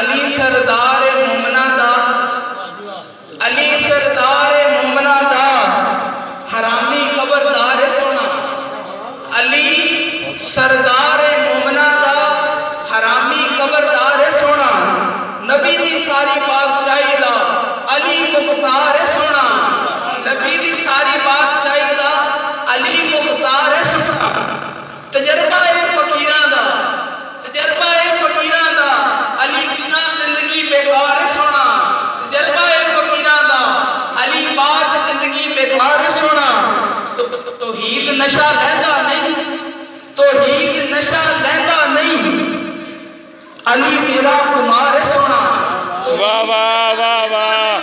علی سردار مومنا دا، علی سردار مومنا دا حرامی خبردار سونا، علی سردار مومنا دا حرامی خبردار سونا، نبی دی ساری بادشاہی دا علی مختار سونا، نبی دی ساری بادشاہی دا علی مختار سونا، تجربہ فقیران دا، تجربہ فقیران دا علی بنا زندگی بیکار سونا، تجربہ فقیران دا علی باج زندگی بیکار سونا، توحید نشہ لیندہ نہیں، توحید نشہ لیندہ نہیں، علی میرا خمار سونا۔ واہ واہ واہ واہ،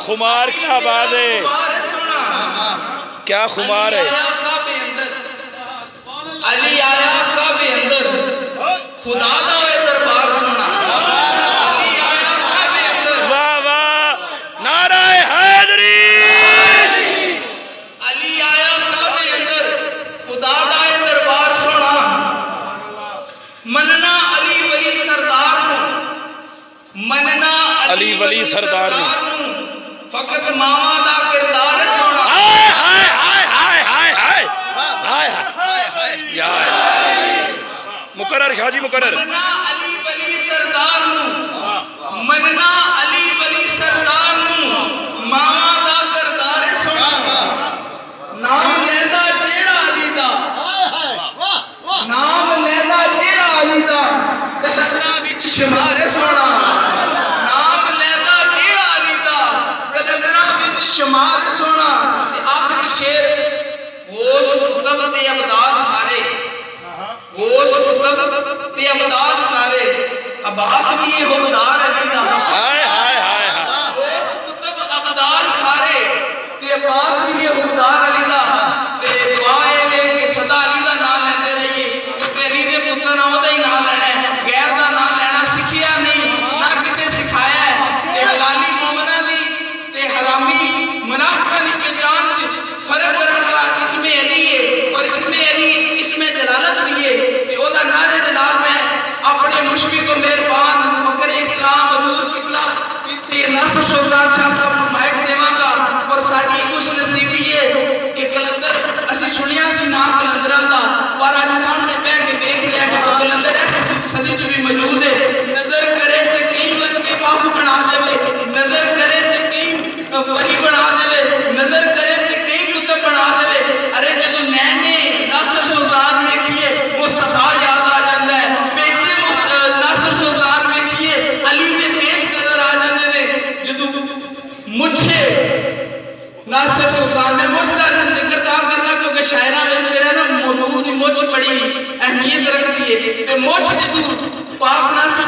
خمار کیا بات ہے، کیا خمار ہے۔ علی آیا کعبے اندر، خدا دا اے دربار سونا، علی آیا کعبے اندر، واہ واہ، نعرہ حیدری، علی آیا کعبے اندر، خدا دا اے دربار سونا، مننا علی ولی سردار نو، مننا علی ولی سردار نو، فقط ماما دا کردار سونا۔ ہائے ہائے ہائے ہائے ہائے ہائے ہائے ہائے یا مقرر شاہ جی مقرر۔ مننا علی ولی سردار نو، مننا علی ولی سردار نو، ماما دا کردار سونا، نام لیندہ جیڑا علی دا، نام لیندہ جیڑا علی دا، کلندرہ وچ شمار سونا، نام لیندہ جیڑا علی دا، کلندرہ وچ شمار سونا۔ آخری شیر، غوث قطب تے ابدال سارے، غوث قطب تے ابدال سارے، عباس بھی یہ حکمدار علی دا، ہائے ہائے ہائے ہائے، غوث قطب ابدال سارے تے عباس بھی یہ حکمدار علی دا، تے دعائے میں کہ صدا علی دا نام لیندے رہیے، کیونکہ علی دے پتر نہ ہوتا ہی نام لینا ہے، غیر دا نام لینا سکھیا نہیں، نہ کسے سکھایا ہے، تے حلالی مومنہ دی تے حرامی منافقہ دی پہچان سے فرق کرنے والا اس میں علی ہے، اور اس میں علی اس میں جلالت بھی ہے، تے او دا نعرے دے نال میں اپنے مشفق و مہربان فقر اسلام حضور قبلہ پھر سے ناصر سلطان شاہ صاحب کو مائک دیواں گا، اور ساڈی خوش نصیبی ہے کہ کلندر اسی سنیا سی نا کلندراں دا، پر اج سامنے بیٹھ کے دیکھ لیا کہ وہ کلندر اس صدی چ بھی موجود ہے، نظر کرے تے کئی ورگے بابو بنا دے، نظر کرے تے کئی ولی بنا دے، نظر کرے تے کئی کتب بنا دے، ارے جدوں نین نے ناصر سلطان ویکھیے مصطفیٰ یاد آ جاندا ہے، پیچھے ناصر سلطان ویکھیے علی دے پیش نظر آ جاندے نے، جدوں مجھے ناصر سلطان میں مجھ دا ذکر تا کرنا کیونکہ شاعرہ میں جڑا نا موضوع دی مجھ بڑی اہمیت رکھتی ہے، تے مجھ جدوں پاک ناصر